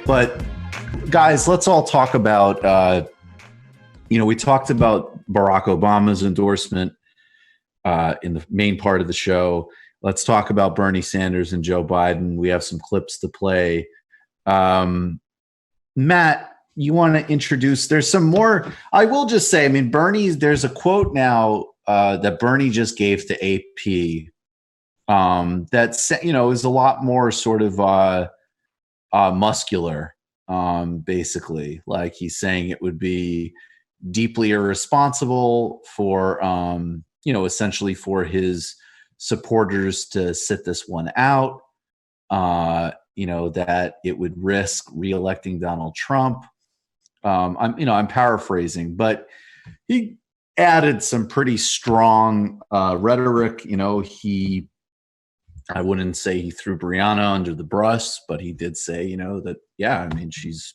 But guys, let's all talk about, we talked about Barack Obama's endorsement in the main part of the show. Let's talk about Bernie Sanders and Joe Biden. We have some clips to play. Matt, you want to introduce? There's some more. I will just say, there's a quote now that Bernie just gave to AP that is a lot more sort of muscular. Basically, like he's saying it would be deeply irresponsible for essentially for his supporters to sit this one out. That it would risk reelecting Donald Trump. I'm paraphrasing, but he added some pretty strong rhetoric. I wouldn't say he threw Brianna under the bus, but he did say, she's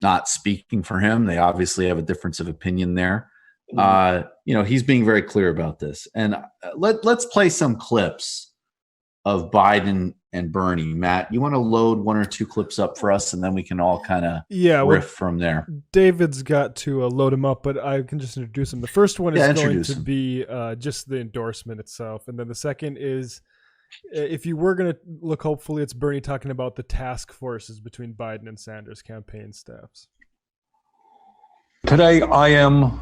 not speaking for him. They obviously have a difference of opinion there. He's being very clear about this. And let's play some clips of Biden and Bernie. Matt, you want to load one or two clips up for us, and then we can all kind of riff from there. David's got to load them up, but I can just introduce them. The first one is going to be just the endorsement itself. And then the second is, if you were going to look, hopefully it's Bernie talking about the task forces between Biden and Sanders campaign staffs. Today, I am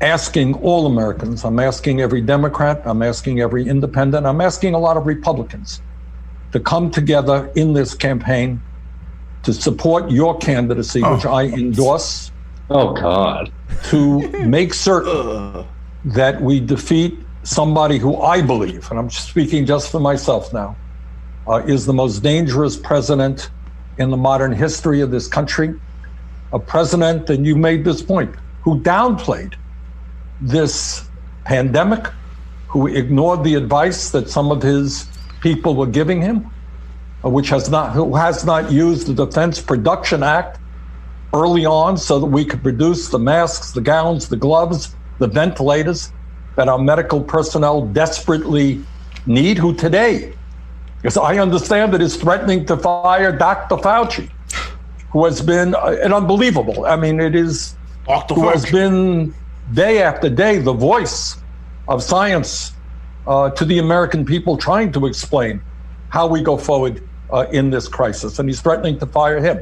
asking all Americans, I'm asking every Democrat, I'm asking every independent, I'm asking a lot of Republicans to come together in this campaign to support your candidacy, which I endorse. Oh, God. To make certain that we defeat somebody who I believe, and I'm speaking just for myself now, is the most dangerous president in the modern history of this country. A president, and you made this point, who downplayed this pandemic, who ignored the advice that some of his people were giving him, who has not used the Defense Production Act early on so that we could produce the masks, the gowns, the gloves, the ventilators that our medical personnel desperately need, who today, because I understand that is threatening to fire Dr. Fauci, who has been an unbelievable. It is Dr. who has been day after day the voice of science to the American people, trying to explain how we go forward in this crisis, and he's threatening to fire him.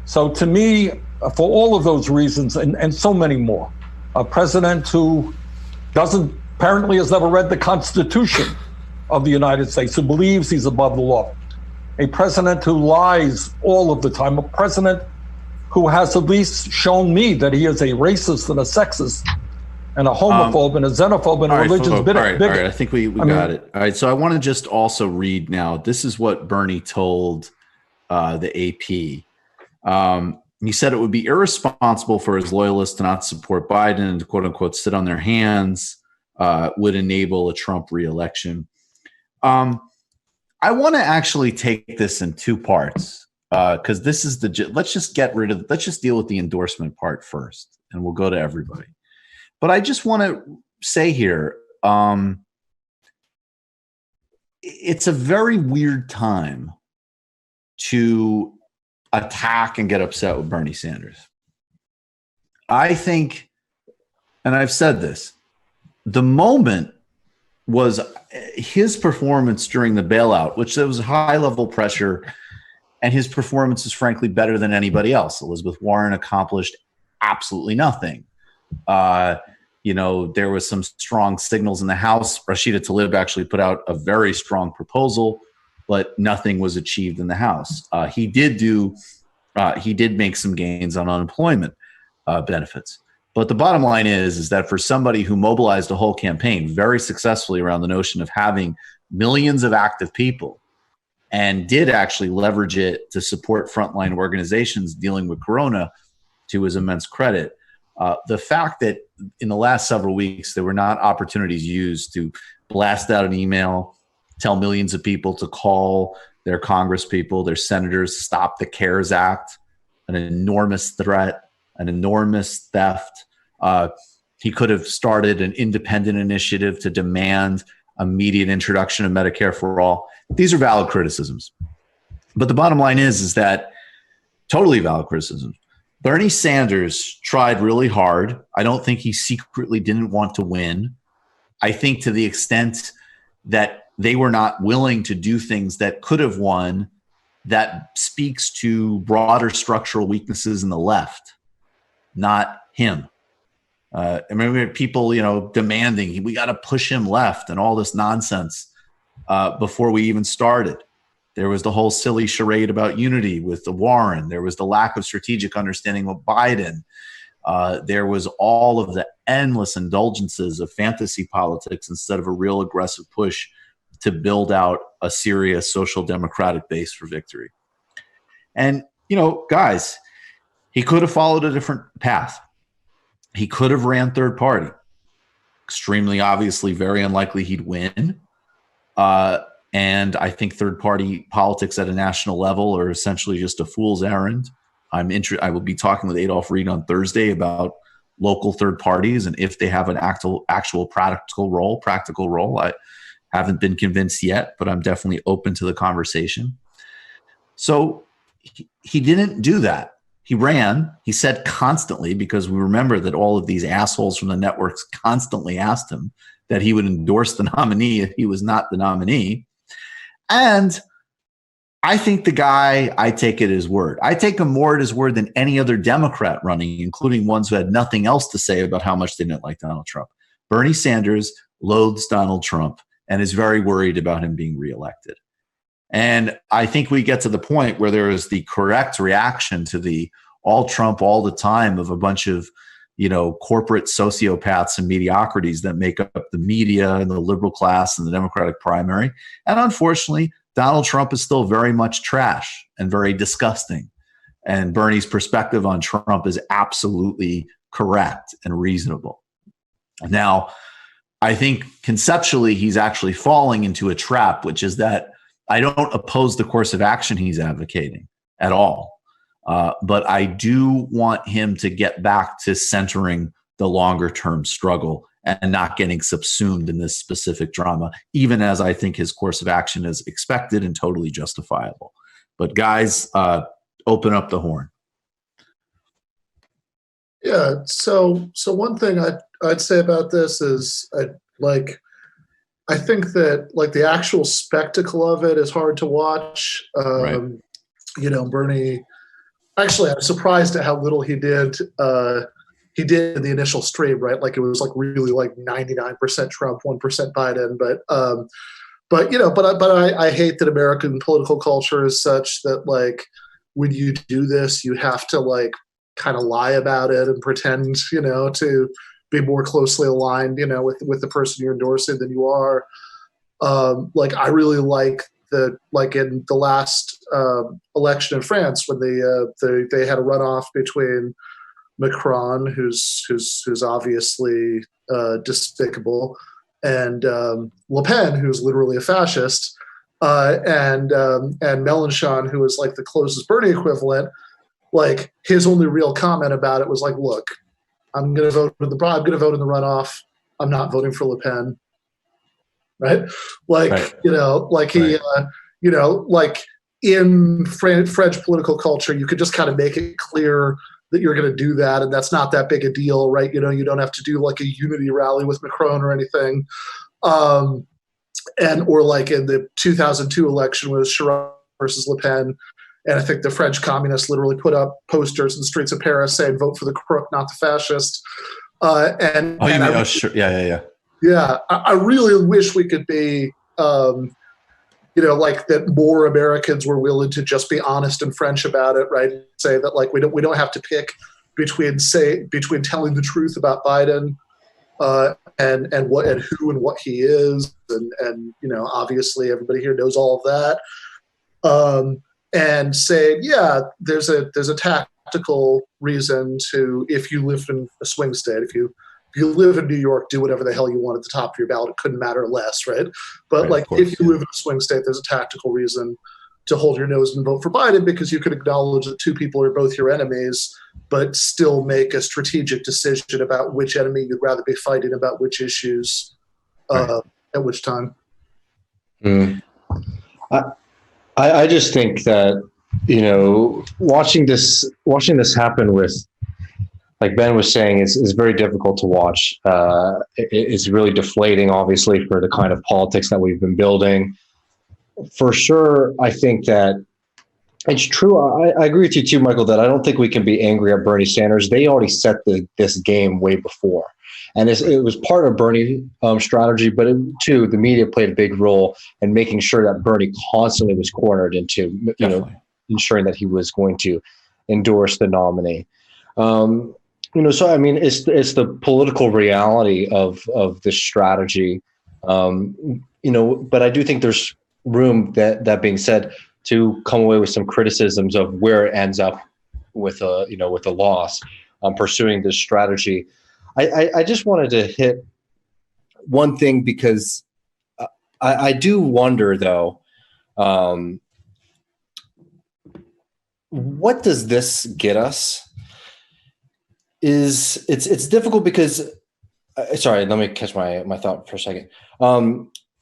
So to me, for all of those reasons and so many more, a president who apparently has never read the Constitution of the United States, who believes he's above the law, a president who lies all of the time, a president who has at least shown me that he is a racist and a sexist and a homophobe and a xenophobe and a religious bigot. All right, I think we got it. All right, so I want to just also read now. This is what Bernie told the AP. He said it would be irresponsible for his loyalists to not support Biden and to quote unquote sit on their hands, would enable a Trump reelection. I want to actually take this in two parts because this is let's just deal with the endorsement part first, and we'll go to everybody. But I just want to say here, it's a very weird time to attack and get upset with Bernie Sanders. I think, and I've said this, the moment was his performance during the bailout, which there was high level pressure, and his performance is frankly better than anybody else. Elizabeth Warren accomplished absolutely nothing. There was some strong signals in the House. Rashida Tlaib actually put out a very strong proposal, but nothing was achieved in the House. He did make some gains on unemployment benefits. But the bottom line is that for somebody who mobilized a whole campaign very successfully around the notion of having millions of active people and did actually leverage it to support frontline organizations dealing with Corona, to his immense credit, the fact that in the last several weeks there were not opportunities used to blast out an email, tell millions of people to call their congresspeople, their senators, stop the CARES Act, an enormous threat, an enormous theft. He could have started an independent initiative to demand immediate introduction of Medicare for all. These are valid criticisms. But the bottom line is that Totally valid criticism. Bernie Sanders tried really hard. I don't think he secretly didn't want to win. I think to the extent that they were not willing to do things that could have won, that speaks to broader structural weaknesses in the left, not him. I remember people, demanding we got to push him left and all this nonsense before we even started. There was the whole silly charade about unity with the Warren. There was the lack of strategic understanding with Biden. There was all of the endless indulgences of fantasy politics instead of a real aggressive push to build out a serious social democratic base for victory. And, guys, he could have followed a different path. He could have ran third party. Extremely obviously, very unlikely he'd win. And I think third-party politics at a national level are essentially just a fool's errand. I will be talking with Adolph Reed on Thursday about local third parties and if they have an actual practical role. I haven't been convinced yet, but I'm definitely open to the conversation. So he didn't do that. He ran. He said constantly, because we remember that all of these assholes from the networks constantly asked him that he would endorse the nominee if he was not the nominee. And I think the guy, I take it at his word. I take him more at his word than any other Democrat running, including ones who had nothing else to say about how much they didn't like Donald Trump. Bernie Sanders loathes Donald Trump and is very worried about him being reelected. And I think we get to the point where there is the correct reaction to the all Trump all the time of a bunch of, corporate sociopaths and mediocrities that make up the media and the liberal class and the Democratic primary. And unfortunately, Donald Trump is still very much trash and very disgusting. And Bernie's perspective on Trump is absolutely correct and reasonable. Now, I think conceptually he's actually falling into a trap, which is that I don't oppose the course of action he's advocating at all. But I do want him to get back to centering the longer-term struggle and not getting subsumed in this specific drama, even as I think his course of action is expected and totally justifiable. But guys, open up the horn. Yeah. So one thing I'd say about this is I think that the actual spectacle of it is hard to watch. Right. Bernie. Actually, I'm surprised at how little he did. He did in the initial stream, right? It was really 99% Trump, 1% Biden. But I hate that American political culture is such that when you do this, you have to kind of lie about it and pretend, to be more closely aligned, with the person you're endorsing than you are. I really like that, in the last election in France, when they had a runoff between Macron, who's obviously despicable, and Le Pen, who's literally a fascist, and Mélenchon, who was the closest Bernie equivalent. His only real comment about it was look, I'm going to vote in the runoff. I'm not voting for Le Pen. Right. Right. In French political culture, you could just kind of make it clear that you're going to do that. And that's not that big a deal. Right. You don't have to do a unity rally with Macron or anything. Or in the 2002 election with Chirac versus Le Pen. And I think the French communists literally put up posters in the streets of Paris saying, vote for the crook, not the fascist. Sure. Yeah. Yeah, I really wish we could be, that more Americans were willing to just be honest and French about it, right? Say that we don't have to pick between telling the truth about Biden and who and what he is, and obviously everybody here knows all of that, and saying there's a tactical reason to, if you live in a swing state, if you live in New York, do whatever the hell you want at the top of your ballot. It couldn't matter less, right? But if you live in a swing state, there's a tactical reason to hold your nose and vote for Biden, because you could acknowledge that two people are both your enemies, but still make a strategic decision about which enemy you'd rather be fighting about which issues at which time. I just think that watching this happen with, like Ben was saying, is very difficult to watch. It's really deflating, obviously, for the kind of politics that we've been building. For sure, I think that it's true. I agree with you too, Michael, that I don't think we can be angry at Bernie Sanders. They already set this game way before. And it was part of Bernie's strategy, but too, the media played a big role in making sure that Bernie constantly was cornered into, ensuring that he was going to endorse the nominee. So I mean, it's the political reality of this strategy. But I do think there's room, that being said, to come away with some criticisms of where it ends up with a loss, pursuing this strategy. I just wanted to hit one thing, because I do wonder, though, what does this get us? It's difficult because sorry, let me catch my thought for a second.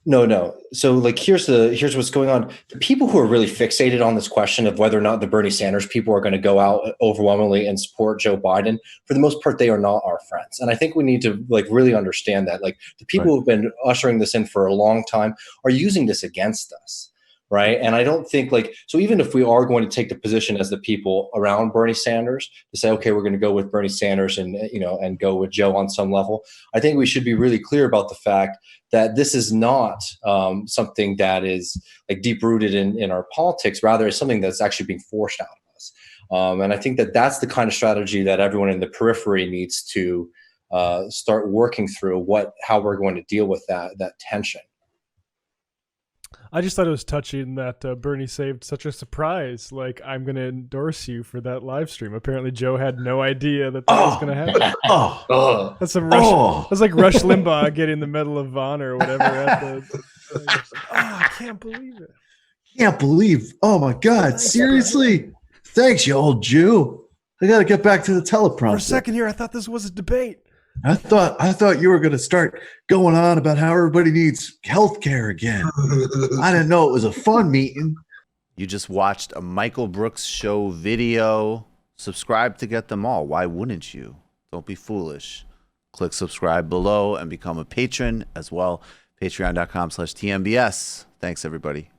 No. So like, here's what's going on. The people who are really fixated on this question of whether or not the Bernie Sanders people are going to go out overwhelmingly and support Joe Biden, for the most part, they are not our friends. And I think we need to really understand that. Like, the people who've been ushering this in for a long time are using this against us. Right. And I don't think so even if we are going to take the position as the people around Bernie Sanders to say, OK, we're going to go with Bernie Sanders and go with Joe on some level, I think we should be really clear about the fact that this is not something that is deep rooted in our politics. Rather, it's something that's actually being forced out of us. And I think that that's the kind of strategy that everyone in the periphery needs to start working through, how we're going to deal with that tension. I just thought it was touching that Bernie saved such a surprise. Like, I'm going to endorse you for that live stream. Apparently, Joe had no idea that was going to happen. That's That's like Rush Limbaugh getting the Medal of Honor or whatever. I can't believe it. Can't believe. Oh my God! Seriously? Thanks, you old Jew. I got to get back to the teleprompter. For a second here, I thought this was a debate. I thought you were going to start going on about how everybody needs health care again. I didn't know it was a fun meeting. You just watched a Michael Brooks show video. Subscribe to get them all. Why wouldn't you? Don't be foolish. Click subscribe below and become a patron as well. Patreon.com/TMBS. Thanks, everybody.